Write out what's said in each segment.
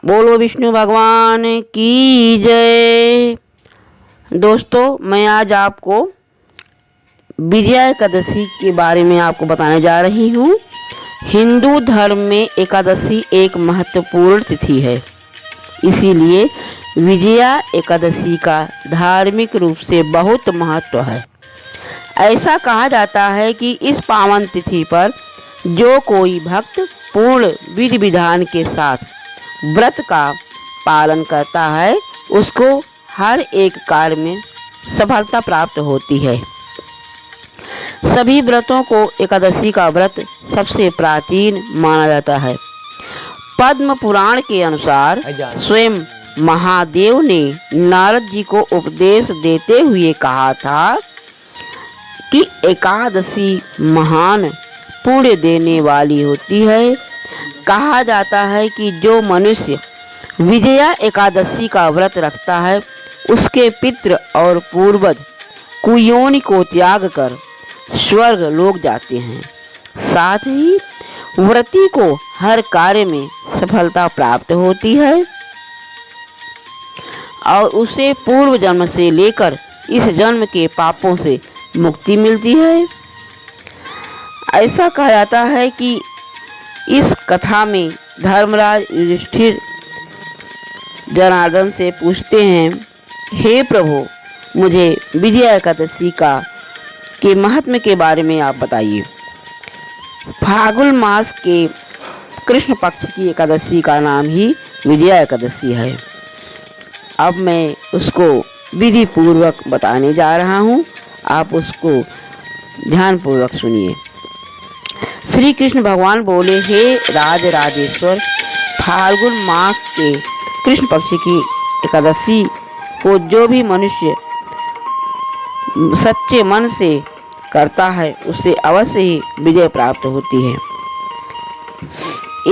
बोलो विष्णु भगवान की जय। दोस्तों, मैं आज आपको विजया एकादशी के बारे में आपको बताने जा रही हूँ। हिंदू धर्म में एकादशी एक महत्वपूर्ण तिथि है, इसीलिए विजया एकादशी का धार्मिक रूप से बहुत महत्व है। ऐसा कहा जाता है कि इस पावन तिथि पर जो कोई भक्त पूर्ण विधि विधान के साथ व्रत का पालन करता है, उसको हर एक कार्य में सफलता प्राप्त होती है। सभी व्रतों को एकादशी का व्रत सबसे प्राचीन माना जाता है। पद्म पुराण के अनुसार स्वयं महादेव ने नारद जी को उपदेश देते हुए कहा था कि एकादशी महान पुण्य देने वाली होती है। कहा जाता है कि जो मनुष्य विजया एकादशी का व्रत रखता है, उसके पितृ और पूर्वज कुयोनि को त्याग कर स्वर्ग लोक जाते हैं। साथ ही व्रती को हर कार्य में सफलता प्राप्त होती है और उसे पूर्व जन्म से लेकर इस जन्म के पापों से मुक्ति मिलती है। ऐसा कहा जाता है कि इस कथा में धर्मराज युधिष्ठिर जनार्दन से पूछते हैं, हे प्रभु, मुझे विजया एकादशी के महत्व के बारे में आप बताइए। फाल्गुन मास के कृष्ण पक्ष की एकादशी का नाम ही विजया एकादशी है। अब मैं उसको विधि पूर्वक बताने जा रहा हूँ, आप उसको ध्यान पूर्वक सुनिए। श्री कृष्ण भगवान बोले, हे राज राजेश्वर, फाल्गुन मास के कृष्ण पक्ष की एकादशी को जो भी मनुष्य सच्चे मन से करता है, उसे अवश्य ही विजय प्राप्त होती है।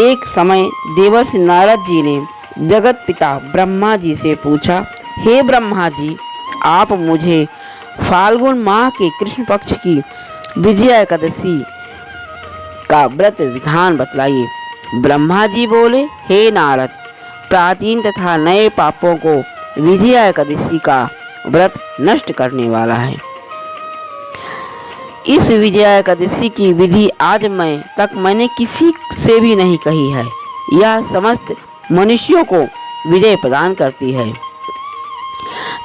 एक समय देवर्षि नारद जी ने जगत पिता ब्रह्मा जी से पूछा, हे ब्रह्मा जी, आप मुझे फाल्गुन माह के कृष्ण पक्ष की विजया एकादशी का व्रत विधान बतलाइए। ब्रह्मा जी बोले, हे नारद, प्राचीन तथा नए पापों को विजया एकादशी का व्रत नष्ट करने वाला है। इस विजया एकादशी की विधि आज मैंने किसी से भी नहीं कही है। यह समस्त मनुष्यों को विजय प्रदान करती है।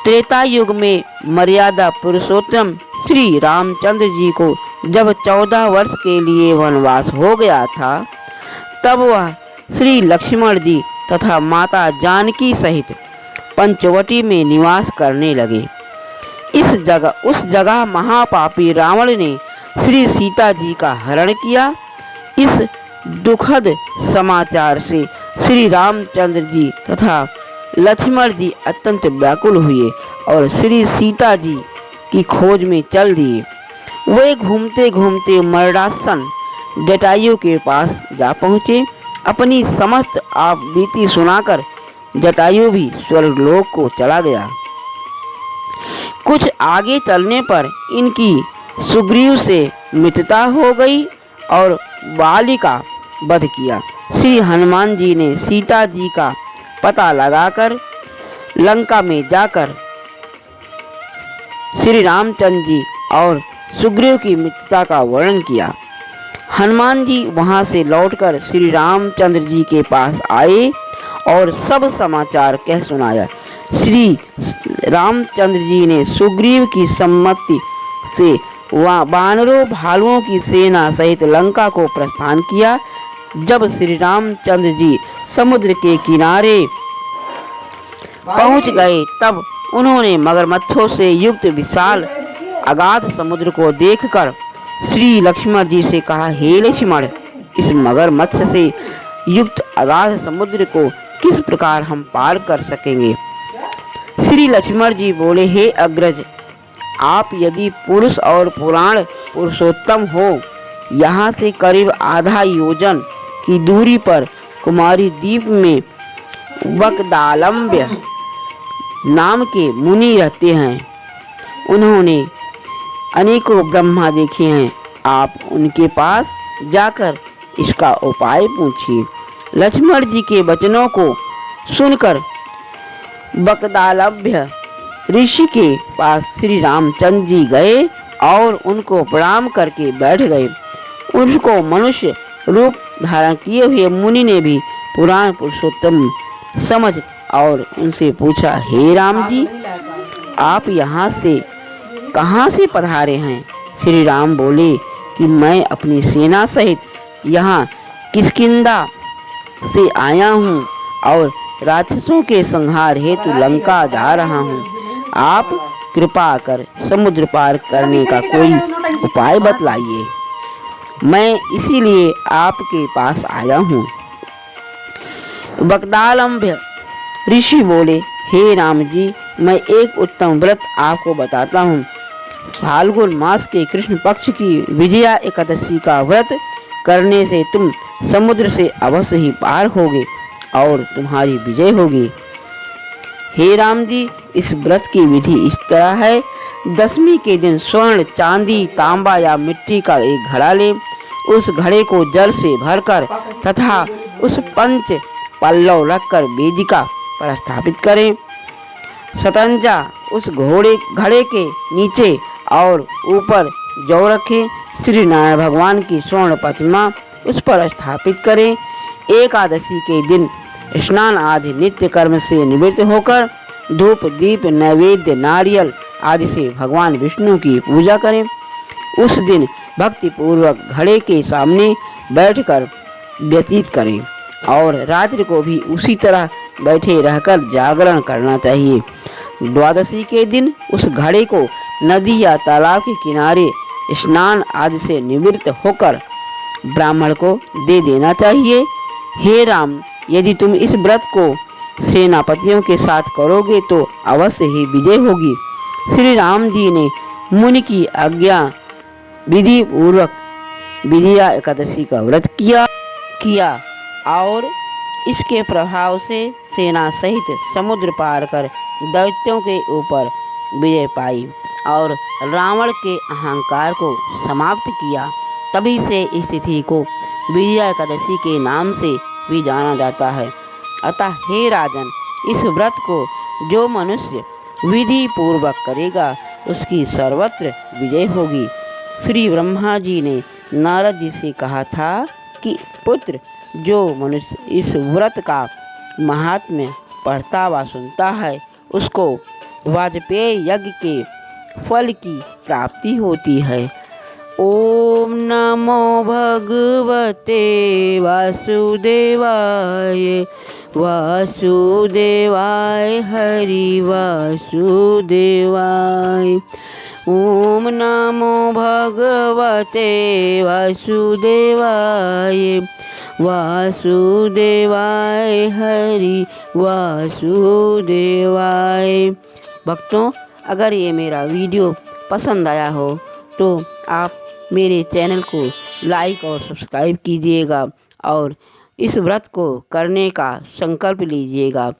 त्रेता युग में मर्यादा पुरुषोत्तम श्री रामचंद्र जी को जब 14 वर्ष के लिए वनवास हो गया था, तब वह श्री लक्ष्मण जी तथा माता जानकी सहित पंचवटी में निवास करने लगे। उस जगह महापापी रावण ने श्री सीता जी का हरण किया। इस दुखद समाचार से श्री रामचंद्र जी तथा लक्ष्मण जी अत्यंत व्याकुल हुए और श्री सीता जी की खोज में चल दिए। वे घूमते घूमते मरणासन जटायु के पास जा पहुँचे। अपनी समस्त आप बीती सुनाकर जटायु भी स्वर्गलोक को चला गया। कुछ आगे चलने पर इनकी सुग्रीव से मित्रता हो गई और बाली का वध किया। श्री हनुमान जी ने सीता जी का पता लगाकर लंका में जाकर श्री रामचंद्र जी और सुग्रीव की मित्रता का वर्णन किया। हनुमान जी वहां से लौटकर श्री रामचंद्र जी के पास आए और सब समाचार कह सुनाया। श्री रामचंद्र जी ने सुग्रीव की सम्मति से वानरों भालुओं की सेना सहित लंका को प्रस्थान किया। जब श्री रामचंद्र जी समुद्र के किनारे पहुंच गए, तब उन्होंने मगरमच्छों से युक्त विशाल अगाध समुद्र को देखकर श्री लक्ष्मण जी से कहा, हे लक्ष्मण, इस मगरमच्छ से युक्त अगाध समुद्र को किस प्रकार हम पार कर सकेंगे। श्री लक्ष्मण जी बोले, हे अग्रज, आप यदि पुरुष और पुराण पुरुषोत्तम हो, यहाँ से करीब आधा योजन की दूरी पर कुमारी द्वीप में वकदालम्ब्य नाम के मुनि रहते हैं। उन्होंने अनेकों ब्रह्मा देखे हैं। आप उनके पास जाकर इसका उपाय पूछिए। लक्ष्मण जी के वचनों को सुनकर बकदालभ्य ऋषि के पास श्री रामचंद्र जी गए और उनको प्रणाम करके बैठ गए। उनको मनुष्य रूप धारण किए हुए मुनि ने भी पुराण पुरुषोत्तम समझ और उनसे पूछा, हे राम जी, आप यहाँ से कहाँ से पधारे हैं? श्री राम बोले कि मैं अपनी सेना सहित यहाँ किष्किंधा से आया हूँ और राक्षसों के संहार हेतु लंका जा रहा हूँ। आप कृपा कर समुद्र पार करने का कोई उपाय बतलाइए, मैं इसीलिए आपके पास आया हूँ। बकदालभ्य ऋषि बोले, हे राम जी, मैं एक उत्तम व्रत आपको बताता हूँ। फाल्गुन मास के कृष्ण पक्ष की विजया एकादशी का व्रत करने से तुम समुद्र से अवश्य ही पार होगे और तुम्हारी विजय होगी। हे राम जी, इस व्रत की विधि इस तरह है। दशमी के दिन स्वर्ण, चांदी, तांबा या मिट्टी का एक घड़ा ले, उस घड़े को जल से भरकर तथा उस पंच पल्लव रखकर वेदिका पर स्थापित करें। शतंजा उस घड़े के नीचे और ऊपर जौ रखें। श्री नारायण भगवान की स्वर्ण प्रतिमा उस पर स्थापित करें। एकादशी के दिन स्नान आदि नित्य कर्म से निवृत्त होकर धूप, दीप, नैवेद्य, नारियल आदि से भगवान विष्णु की पूजा करें। उस दिन भक्ति पूर्वक घड़े के सामने बैठकर व्यतीत करें और रात्रि को भी उसी तरह बैठे रहकर जागरण करना चाहिए। द्वादशी के दिन उस घड़े को नदी या तालाब के किनारे स्नान आदि से निवृत्त होकर ब्राह्मण को दे देना चाहिए। हे राम, यदि तुम इस व्रत को सेनापतियों के साथ करोगे तो अवश्य ही विजय होगी। श्री राम जी ने मुनि की आज्ञा विधि पूर्वक विजया एकादशी का व्रत किया और इसके प्रभाव से सेना सहित समुद्र पार कर दैत्यों के ऊपर विजय पाई और रावण के अहंकार को समाप्त किया। तभी से इस तिथि को विजया एकादशी के नाम से भी जाना जाता है। अतः हे राजन, इस व्रत को जो मनुष्य विधि पूर्वक करेगा उसकी सर्वत्र विजय होगी। श्री ब्रह्मा जी ने नारद जी से कहा था कि पुत्र, जो मनुष्य इस व्रत का महात्म्य पढ़ता व सुनता है उसको वाजपेय यज्ञ के फल की प्राप्ति होती है। ओम नमो भगवते वासुदेवाय, वासुदेवाय हरि वासुदेवाय। ओम नमो भगवते वासुदेवाय, वासुदेवाय हरि वासुदेवाय। भक्तों, अगर ये मेरा वीडियो पसंद आया हो तो आप मेरे चैनल को लाइक और सब्सक्राइब कीजिएगा और इस व्रत को करने का संकल्प लीजिएगा।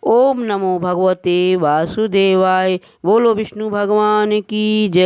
ओम नमो भगवते वासुदेवाय। बोलो विष्णु भगवान की जय।